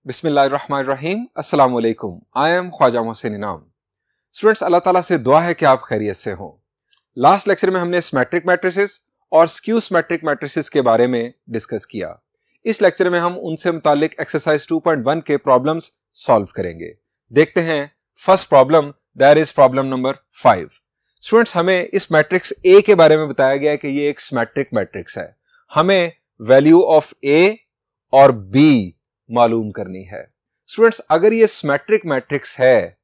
बिस्मिल्लाहिर्रहमानिर्रहीम, अस्सलाम वालेकुम। आई एम ख्वाजा मोहसिन इनाम। स्टूडेंट्स, अल्लाह ताला से दुआ है कि आप खैरियत से हों। लास्ट लेक्चर में हमने सिमेट्रिक मैट्रिसेस और स्क्यू सिमेट्रिक मैट्रिसेस के बारे में डिस्कस किया। इस लेक्चर में हम उनसे मुतालिक एक्सरसाइज 2.1 के प्रॉब्लम्स सॉल्व करेंगे। देखते हैं first problem, that is problem number 5। Students, हमें इस मैट्रिक्स ए के बारे में बताया गया है कि ये एक सिमेट्रिक मैट्रिक्स है। हमें वैल्यू ऑफ ए और बी मालूम करनी है। स्टूडेंट्स, अगर ये सिमेट्रिक मैट्रिक्स है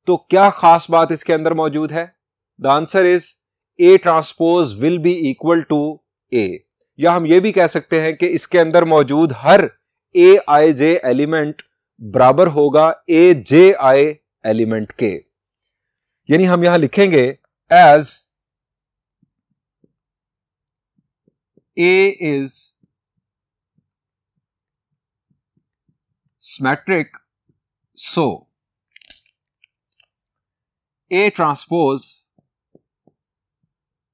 तो क्या खास बात इसके अंदर मौजूद है? The answer is A transpose will be equal to A, या हम ये भी कह सकते हैं कि इसके अंदर मौजूद हर ए आई जे एलिमेंट बराबर होगा ए जे आई एलिमेंट के। यानी हम यहां लिखेंगे as A is symmetric, so A transpose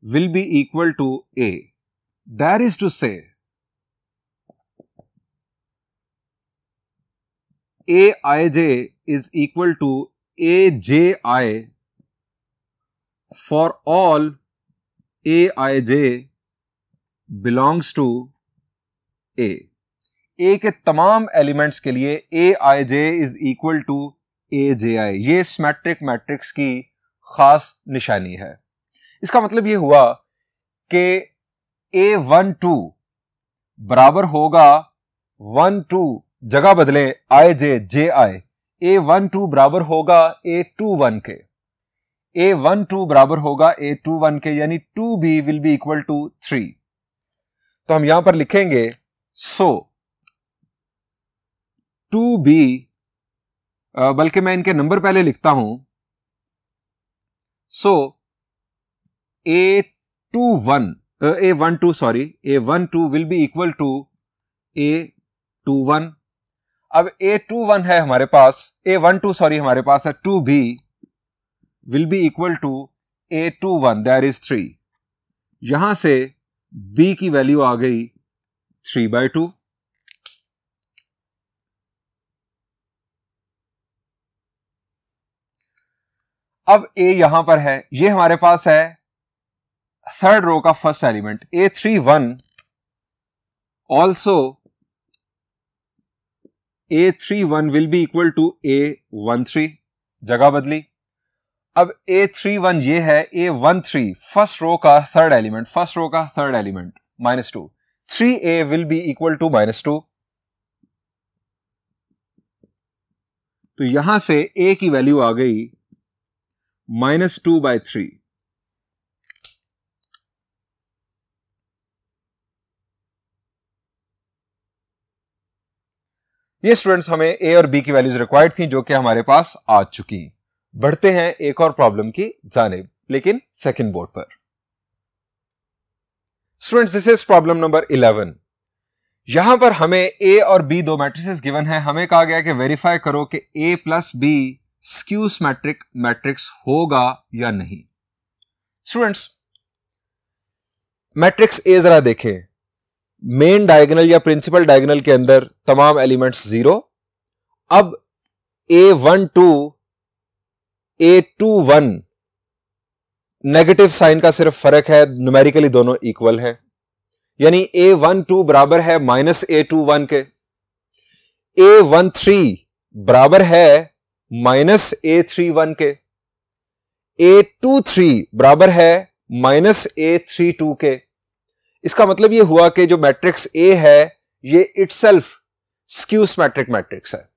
will be equal to A. That is to say, Aij is equal to Aji for all Aij belongs to A. ए के तमाम एलिमेंट्स के लिए ए आई जे इज इक्वल टू ए जे आई। ये symmetric matrix की खास निशानी है। इसका मतलब ये हुआ कि A12 बराबर होगा 1-2, जगह बदले आई जे जे आई, A12 बराबर होगा A21 के, A12 बराबर होगा A21 के, यानी 2b will be equal to 3। तो हम यहां पर लिखेंगे सो 2b, बल्कि मैं इनके नंबर पहले लिखता हूं। So A12 will be equal to A21। अब A21 है हमारे पास, A12 हमारे पास है 2b will be equal to A21, that is 3। यहां से b की वैल्यू आ गई 3/2। अब a यहां पर है, ये हमारे पास है थर्ड रो का first element A31, also A31 will be equal to A13, जगह बदली। अब A31 ये है, A13 फर्स्ट रो का third element, -2, 3a will be equal to -2। तो यहां से a की वैल्यू आ गई -2/3। ये स्टूडेंट्स हमें ए और बी की वैल्यूज रिक्वायर्ड थी, जो कि हमारे पास आ चुकी। बढ़ते हैं एक और प्रॉब्लम की जानिब, लेकिन सेकंड बोर्ड पर। Students, this is problem number 11। यहां पर हमें ए और बी दो मैट्रिसेस गिवन है। हमें कहा गया कि वेरीफाई करो कि A plus B skew symmetric matrix होगा या नहीं। स्टूडेंट्स, मैट्रिक्स ए जरा देखें। मेन डायगोनल या प्रिंसिपल डायगोनल के अंदर तमाम एलिमेंट्स 0। अब A12 A21 नेगेटिव साइन का सिर्फ फर्क है, न्यूमेरिकली दोनों इक्वल हैं। यानी A12 बराबर है -A21 के, A13 बराबर है -A31 के, A23 बराबर है -A32 के। इसका मतलब यह हुआ कि जो मैट्रिक्स A है ये इटसेल्फ स्क्यू सिमेट्रिक मैट्रिक्स है।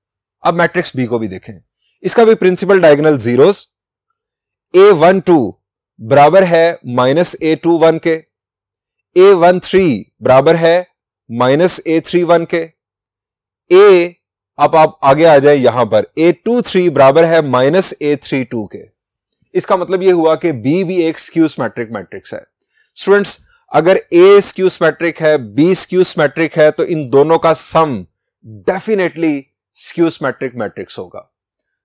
अब मैट्रिक्स B को भी देखें, इसका भी प्रिंसिपल डायगोनल जीरोस। A12 बराबर है -A21 के, A13 बराबर है -A31 के, अब आप आगे आ जाए, यहां पर A23 बराबर है -A32 के। इसका मतलब यह हुआ कि B भी एक स्क्यू सिमेट्रिक मैट्रिक्स है। स्टूडेंट्स, अगर A स्क्यू सिमेट्रिक है, B स्क्यू सिमेट्रिक है, तो इन दोनों का सम डेफिनेटली स्क्यू सिमेट्रिक मैट्रिक्स होगा।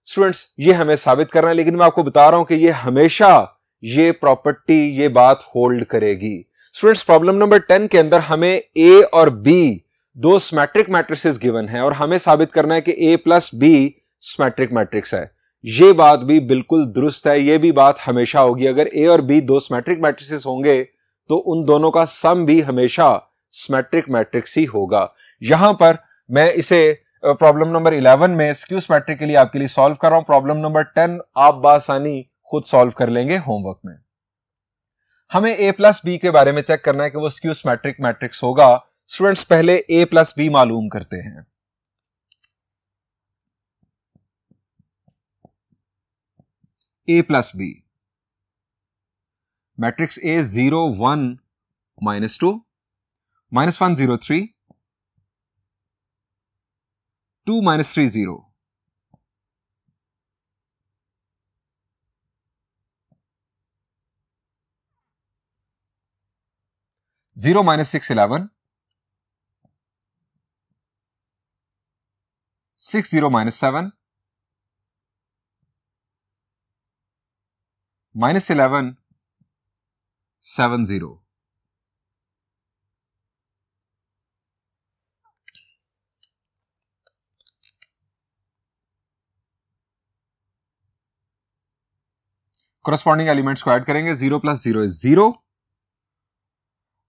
स्टूडेंट्स, ये हमें साबित करना है, लेकिन मैं आपको बता रहा हूं कि ये हमेशा ये प्रॉपर्टी, ये बात होल्ड करेगी। स्टूडेंट्स, प्रॉब्लम नंबर 10 के अंदर हमें A और B दो सिमेट्रिक मैट्रिसेस गिवन है और हमें साबित करना है कि A plus B symmetric matrix है। ये बात भी बिल्कुल दुरुस्त है, ये भी बात हमेशा होगी। अगर ए और बी दो सिमेट्रिक मैट्रिसेस होंगे तो उन दोनों का सम भी हमेशा सिमेट्रिक मैट्रिक्स ही होगा। यहां पर मैं इसे प्रॉब्लम नंबर 11 में स्क्यू सिमेट्रिक के लिए आपके लिए सॉल्व कर रहा हूं। प्रॉब्लम नंबर 10 आप बासानी खुद सॉल्व कर लेंगे होमवर्क में। हमें ए प्लस बी के बारे में चेक करना है कि वो स्क्यू सिमेट्रिक मैट्रिक्स होगा। स्टूडेंट्स पहले ए प्लस बी मालूम करते हैं। ए plus B matrix A 0 1 -2 -1 0 3 2 -3 0 0 -6 11 6 0 -7 -11 7 0। corresponding elements को ऐड करेंगे। 0 + 0 is 0,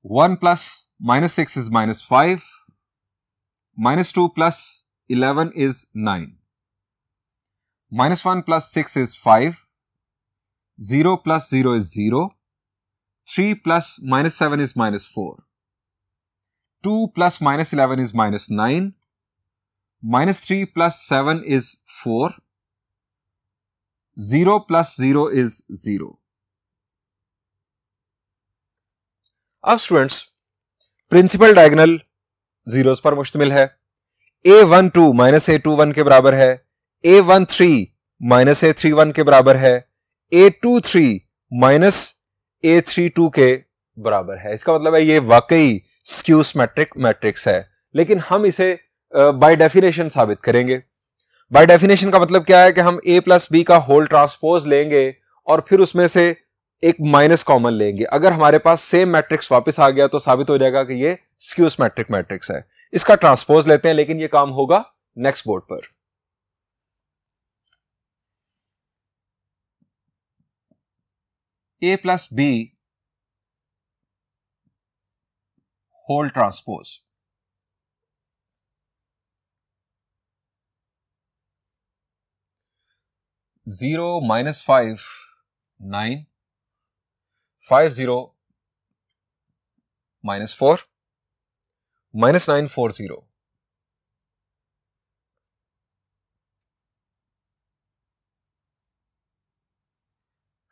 1 + -6 is -5, -2 + 11 is 9, -1 + 6 is 5, 0 + 0 is 0, 3 + -7 is -4, 2 + -11 is -9, -3 + 7 is 4, 0 + 0 is 0। अब स्टूडेंट्स प्रिंसिपल डायगोनल जीरोस पर मुश्तमिल है। a12 -a21 के बराबर है, a13 -a31 के बराबर है, a23 -a32 के बराबर है। इसका मतलब है ये वाकई स्क्यू सिमेट्रिक मैट्रिक्स है, लेकिन हम इसे बाय डेफिनेशन साबित करेंगे। बाय डेफिनेशन का मतलब क्या है कि हम a प्लस बी का होल ट्रांसपोज लेंगे और फिर उसमें से एक माइनस कॉमन लेंगे। अगर हमारे पास सेम मैट्रिक्स वापस आ गया तो साबित हो जाएगा कि ये स्क्यू सिमेट्रिक मैट्रिक्स है। इसका ट्रांसपोज लेते हैं, लेकिन ये काम होगा नेक्स्ट बोर्ड पर। a plus B whole transpose, zero -5 9, 5 0 -4, -9 4 0,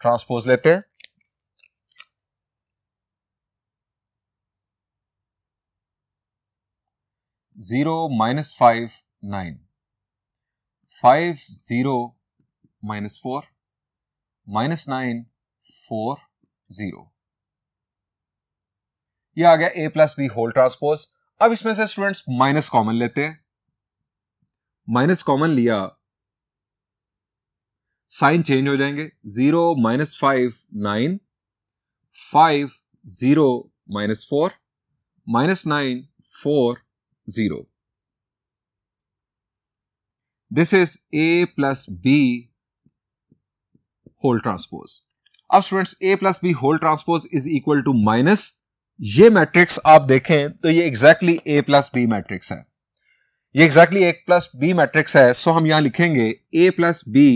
transpose लेते हैं। जीरो -5 9, 5 0 -4, -9 4 0। ये आ गया a plus B whole transpose. अब इसमें से स्टूडेंट्स माइनस कॉमन लेते हैं। माइनस कॉमन लिया, साइन चेंज हो जाएंगे। 0 -5 9, 5 0 -4, -9 4 0। This is a plus B whole transpose. अब students a plus B whole transpose is equal to minus, ये मैट्रिक्स आप देखें तो ये exactly a plus B matrix है। ये exactly a plus B matrix है। सो हम यहां लिखेंगे a plus B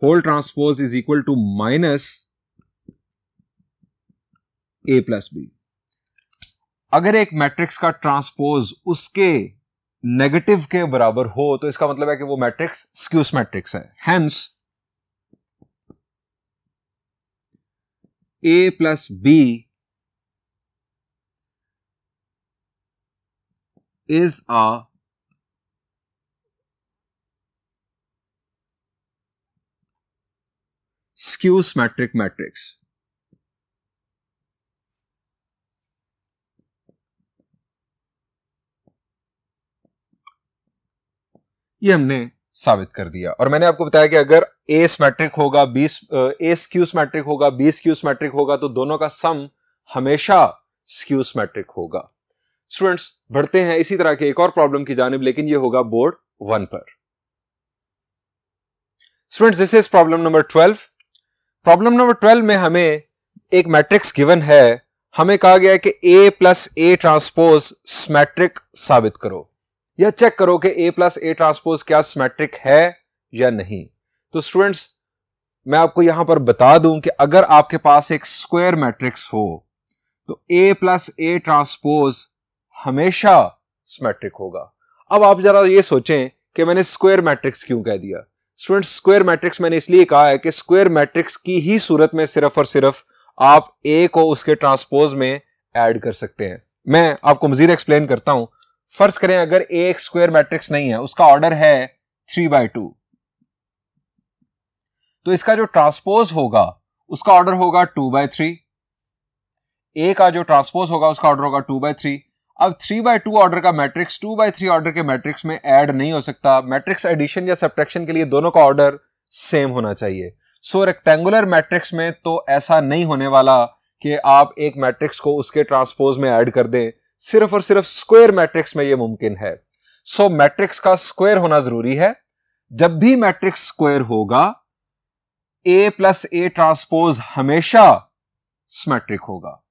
whole transpose is equal to minus a plus B. अगर एक मैट्रिक्स का ट्रांसपोज उसके नेगेटिव के बराबर हो तो इसका मतलब है कि वो मैट्रिक्स स्क्यू मैट्रिक्स है। Hence a plus B is a skew symmetric matrix। ये हमने साबित कर दिया और मैंने आपको बताया कि अगर A सिमेट्रिक होगा, A स्क्यू सिमेट्रिक होगा, B स्क्यू सिमेट्रिक होगा तो दोनों का सम हमेशा स्क्यू सिमेट्रिक होगा। स्टूडेंट्स बढ़ते हैं इसी तरह के एक और प्रॉब्लम की जानिब, लेकिन ये होगा बोर्ड 1 पर। Students this is problem number 12। Problem number 12 में हमें एक मैट्रिक्स गिवन है, हमें कहा गया है कि A plus A transpose symmetric साबित करो या चेक करो कि A प्लस ए ट्रांसपोज क्या सिमेट्रिक है या नहीं। तो स्टूडेंट्स मैं आपको यहां पर बता दूं कि अगर आपके पास एक स्क्वायर मैट्रिक्स हो तो A प्लस ए ट्रांसपोज हमेशा सिमेट्रिक होगा। अब आप जरा ये सोचें कि मैंने स्क्वायर मैट्रिक्स क्यों कह दिया। स्टूडेंट्स स्क्वायर मैट्रिक्स मैंने इसलिए कहा है कि स्क्वायर मैट्रिक्स की ही सूरत में सिर्फ और सिर्फ आप A को उसके ट्रांसपोज में ऐड कर सकते हैं। मैं आपको मजीद एक्सप्लेन करता हूं। फर्ज करें अगर A एक स्क्वायर मैट्रिक्स नहीं है, उसका ऑर्डर है 3/2, तो इसका जो ट्रांसपोज होगा उसका ऑर्डर होगा 2/3। A का जो ट्रांसपोज होगा उसका ऑर्डर होगा 2/3। अब 3/2 ऑर्डर का मैट्रिक्स 2/3 ऑर्डर के मैट्रिक्स में ऐड नहीं हो सकता। मैट्रिक्स एडिशन या सब्ट्रैक्शन के लिए दोनों का ऑर्डर सेम होना चाहिए। सो रेक्टेंगुलर मैट्रिक्स में तो ऐसा नहीं होने वाला कि आप एक मैट्रिक्स को उसके ट्रांसपोज में ऐड कर दें। सिर्फ और सिर्फ स्क्वायर मैट्रिक्स में यह मुमकिन है। सो मैट्रिक्स का स्क्वायर होना जरूरी है। जब भी मैट्रिक्स स्क्वायर होगा A प्लस ए ट्रांसपोज हमेशा सिमेट्रिक होगा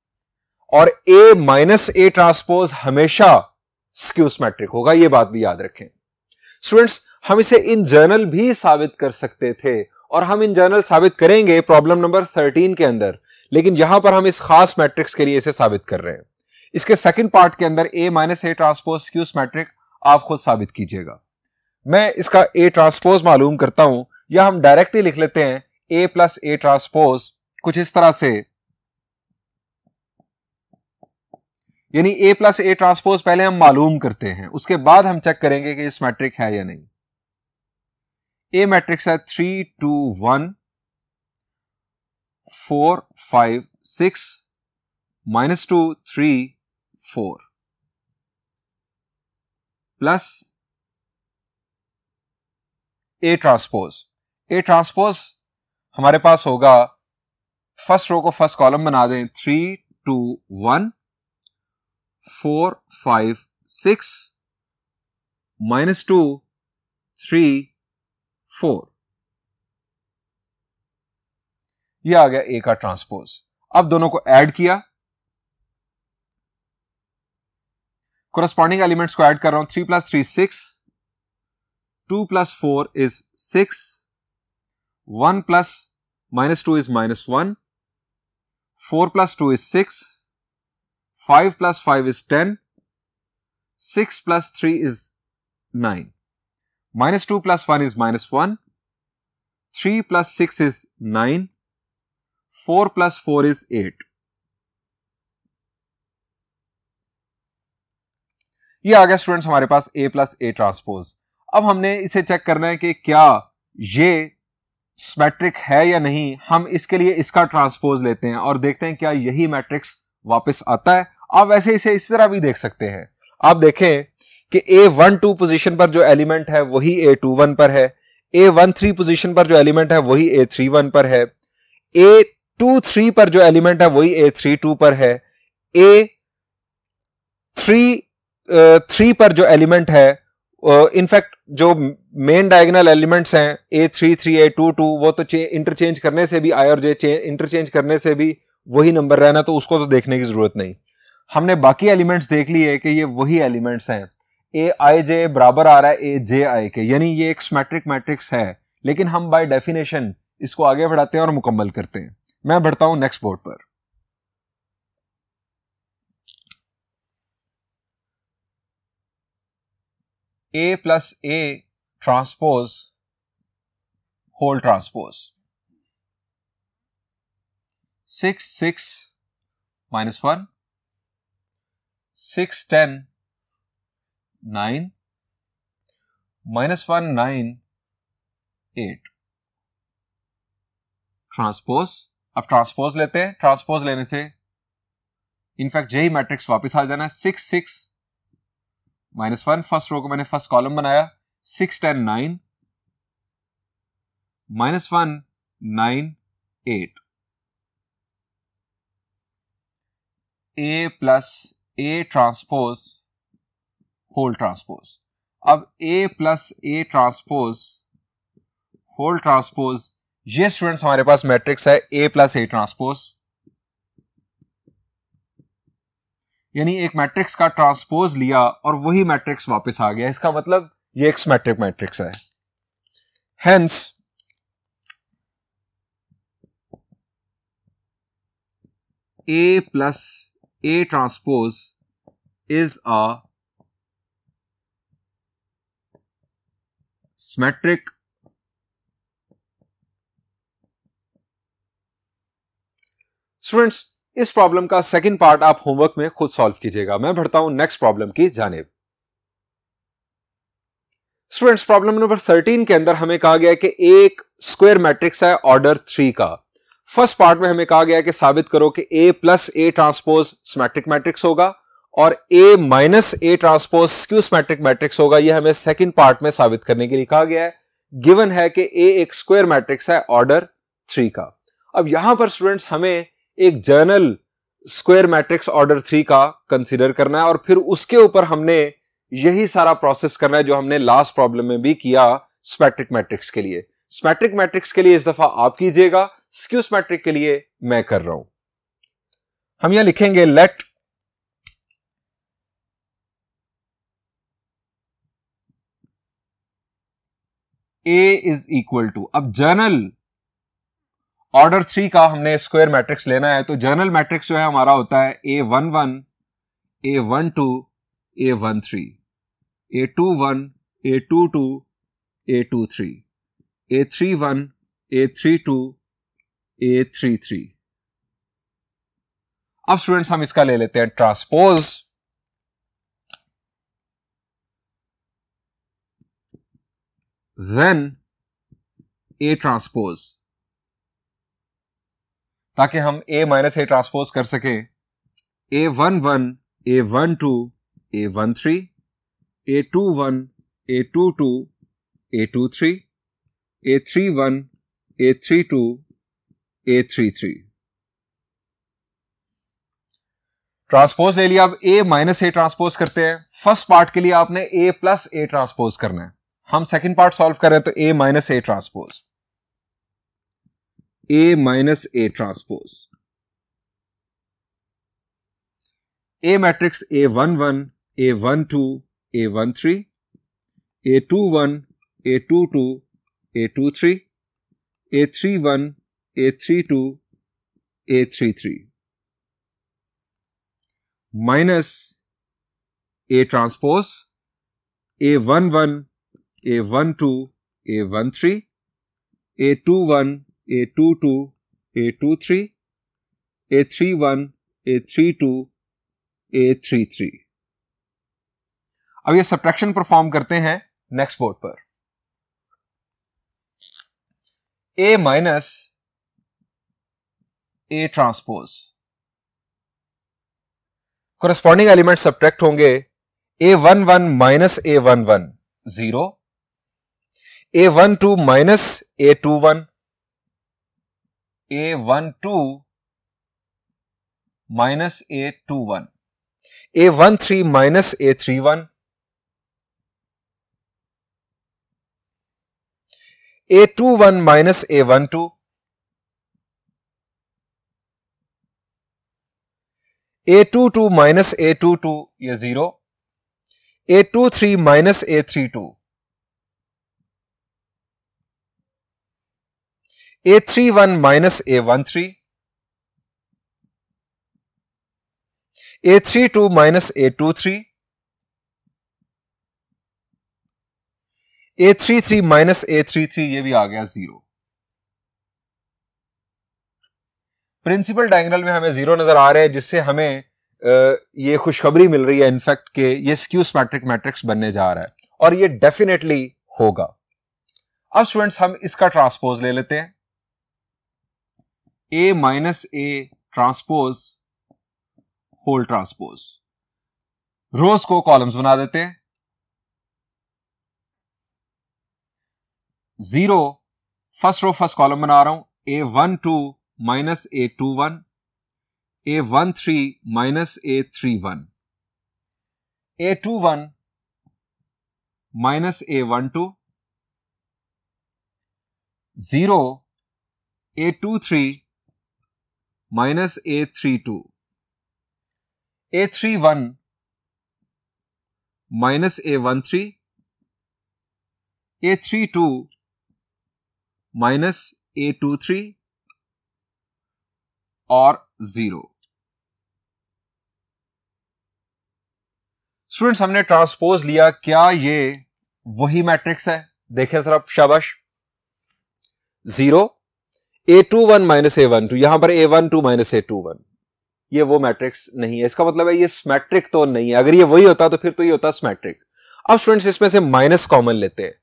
और A माइनस ए ट्रांसपोज हमेशा स्क्यू सिमेट्रिक होगा। यह बात भी याद रखें। स्टूडेंट्स हम इसे इन जनरल भी साबित कर सकते थे और हम इन जनरल साबित करेंगे प्रॉब्लम नंबर 13 के अंदर, लेकिन यहां पर हम इस खास मैट्रिक्स के लिए इसे साबित कर रहे हैं। इसके सेकंड पार्ट के अंदर A minus A transpose skew symmetric आप खुद साबित कीजिएगा। मैं इसका A ट्रांसपोज मालूम करता हूं या हम डायरेक्टली लिख लेते हैं A प्लस ए ट्रांसपोज कुछ इस तरह से, यानी A प्लस ए ट्रांसपोज पहले हम मालूम करते हैं, उसके बाद हम चेक करेंगे कि ये सिमेट्रिक है या नहीं। A मैट्रिक्स है 3 2 1 4 5 6 -2 3 4 plus A transpose. A transpose हमारे पास होगा, फर्स्ट रो को फर्स्ट कॉलम बना दें, 3 2 1 4 5 6 -2 3 4। यह आ गया A का ट्रांसपोज। अब दोनों को ऐड किया, कोरस्पॉन्डिंग एलिमेंट्स को ऐड कर रहा हूं। 3 + 3 6, 2 + 4 is 6, 1 + -2 is -1, 4 + 2 is 6, 5 + 5 is 10, 6 + 3 is 9, -2 + 1 is -1, 3 + 6 is 9, 4 + 4 is 8। ये आ गया स्टूडेंट्स हमारे पास A प्लस ए ट्रांसपोज। अब हमने इसे चेक करना है कि क्या ये सिमेट्रिक है या नहीं। हम इसके लिए इसका ट्रांसपोज लेते हैं और देखते हैं क्या यही मैट्रिक्स वापस आता है। आप वैसे इसे इस तरह भी देख सकते हैं। आप देखें कि A12 पोजीशन पर जो एलिमेंट है वही A21 पर है, A13 पोजीशन पर जो एलिमेंट है वही A31 पर है, A23 पर जो एलिमेंट है वही A32 पर है, A33 पर जो एलिमेंट है, इनफैक्ट जो मेन डायगोनल एलिमेंट्स हैं A33 A22 वो तो इंटरचेंज करने से भी I और J इंटरचेंज करने से भी वही नंबर रहना, तो उसको तो देखने की जरूरत नहीं। हमने बाकी एलिमेंट्स देख लिए कि ये वही एलिमेंट्स हैं। AIJ बराबर आ रहा है AJI के, यानी ये एक सिमेट्रिक मैट्रिक्स है। लेकिन हम बाय डेफिनेशन इसको आगे बढ़ाते हैं और मुकम्मल करते हैं। मैं बढ़ता हूं नेक्स्ट बोर्ड पर। A plus A transpose whole transpose 6 6 -1 6 10 9 -1 9 8 transpose. अब ट्रांसपोज लेते हैं। ट्रांसपोज लेने से इनफैक्ट यही मैट्रिक्स वापस आ जाना है। 6 6 -1 फर्स्ट रो को मैंने फर्स्ट कॉलम बनाया, 6 10 9 -1 9 8। A plus A transpose whole transpose. अब A plus A transpose whole transpose, ये स्टूडेंट्स हमारे पास मैट्रिक्स है ए प्लस ए ट्रांसपोज, यानी एक मैट्रिक्स का ट्रांसपोज लिया और वही मैट्रिक्स वापस आ गया। इसका मतलब ये एक सिमेट्रिक मैट्रिक्स है। Hence A plus A transpose is a symmetric students, इस प्रॉब्लम का सेकंड पार्ट आप होमवर्क में खुद सॉल्व कीजिएगा। मैं बढ़ता हूं नेक्स्ट प्रॉब्लम की जानिब। स्टूडेंट्स, प्रॉब्लम नंबर 13 के अंदर हमें कहा गया है कि एक स्क्वायर मैट्रिक्स है ऑर्डर 3 का। फर्स्ट पार्ट में हमें कहा गया है कि साबित करो कि A plus A transpose symmetric matrix होगा और A minus A transpose skew symmetric matrix होगा। यह हमें सेकंड पार्ट में साबित करने के लिए कहा गया है। गिवन है कि ए एक स्क्वायर मैट्रिक्स है ऑर्डर 3 का। अब यहां पर स्टूडेंट्स हमें एक जर्नल स्क्वायर मैट्रिक्स ऑर्डर 3 का कंसीडर करना है और फिर उसके ऊपर हमने यही सारा प्रोसेस करना है जो हमने लास्ट प्रॉब्लम में भी किया सिमेट्रिक मैट्रिक्स के लिए। सिमेट्रिक मैट्रिक्स के लिए इस दफा आप कीजिएगा, स्क्यू सिमेट्रिक के लिए मैं कर रहा हूं। हम यहां लिखेंगे let A is equal to, अब जर्नल ऑर्डर 3 का हमने स्क्वायर मैट्रिक्स लेना है, तो जर्नल मैट्रिक्स जो है हमारा होता है A11, A12, A13, A21, A22, A23, A31, A32, A33। अब स्टूडेंट्स हम इसका ले लेते हैं ट्रांसपोज। देन A ट्रांसपोज, ताकि हम A माइनस ए ट्रांसपोज कर सके। A11, A12, A13, A21, A22, A23, A31, A32, A33। Transpose ले लिया। अब A माइनस ए ट्रांसपोज करते हैं। फर्स्ट पार्ट के लिए आपने A प्लस ए ट्रांसपोज करना है। हम सेकंड पार्ट सॉल्व कर रहे हैं, तो A minus A transpose, A minus A transpose, A matrix A11, A12, A13, A21, A22, A23, A31, A32, A33 minus A transpose A11, A12, A13, A21, A22, A23, A31, A32, A33। अब ये subtraction perform करते हैं next board पर। A minus A transpose, corresponding element subtract होंगे। A11 minus A11 0, A12 minus A21, A12 minus A21, A13 minus A31, A21 minus A12, A22 minus A22 ये 0, A23 minus A32, A31 minus A13, A32 minus A23, A33 minus A33 ये भी आ गया 0। Principal diagonal में हमें 0 नजर आ रहा है, जिससे हमें ये खुशखबरी मिल रही है इनफैक्ट कि ये स्क्यू सिमेट्रिक मैट्रिक्स बनने जा रहा है और ये डेफिनेटली होगा। अब स्टूडेंट्स हम इसका ट्रांसपोज ले लेते हैं। A minus A transpose whole transpose, rows को कॉलम्स बना देते हैं। 0 फर्स्ट रो फर्स्ट कॉलम बना रहा हूं, A12 minus A21, A13 minus A31, A21 minus A12, 0 A23 minus A32, A31 minus A13, A32 minus A23 और 0। स्टूडेंट्स, हमने transpose लिया, क्या ये वही मैट्रिक्स है? देखें तरफ, शाबाश। 0 A21 माइनस A12, यहां पर A12 माइनस A21, ये वो मैट्रिक्स नहीं है। इसका मतलब है ये सिमेट्रिक तो नहीं है। अगर ये वही होता तो फिर तो ये होता सिमेट्रिक। अब स्टूडेंट्स, इसमें से माइनस कॉमन लेते हैं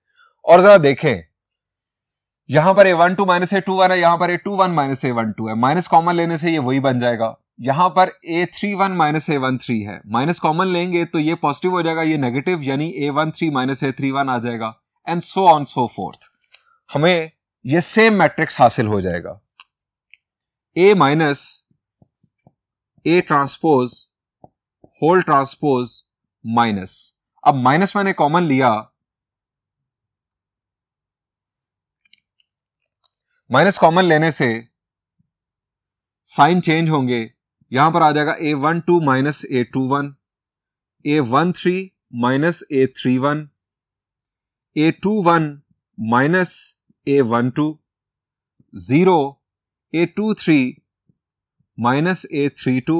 और जरा देखें, यहां पर A12 माइनस A21 है, यहां पर A21 माइनस A12 है। माइनस कॉमन लेने से ये वही बन जाएगा। यहां पर A31 माइनस A13 है, माइनस कॉमन लेंगे तो ये पॉजिटिव हो जाएगा, ये नेगेटिव, यानी A13 माइनस A31 आ जाएगा, and so on so forth. हमें ये सेम मैट्रिक्स हासिल हो जाएगा। A minus A transpose whole transpose minus. अब माइनस मैंने कॉमन लिया, माइनस कॉमन लेने से साइन चेंज होंगे। यहां पर आ जाएगा A12 minus A21, A13 minus A31, A21 minus A12, 0 A23 minus A32,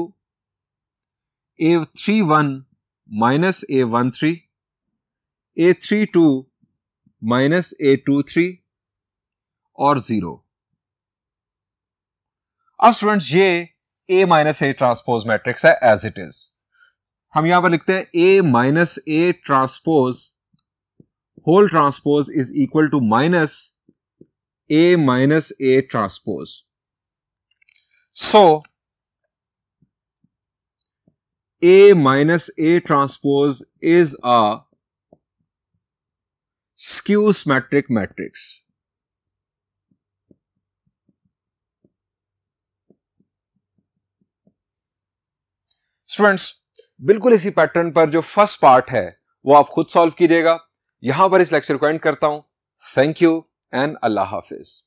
A31 minus A13, A32 minus A23 और 0। अब स्टूडेंट्स, ये A minus A transpose matrix है एज इट इज। हम यहां पर लिखते हैं A minus A transpose whole transpose is equal to minus A minus A transpose. So A minus A transpose is a skew symmetric matrix. Students, बिल्कुल इसी pattern पर जो फर्स्ट पार्ट है वो आप खुद सॉल्व कीजिएगा। यहां पर इस लेक्चर को एंड करता हूं। Thank you and Allah Hafiz.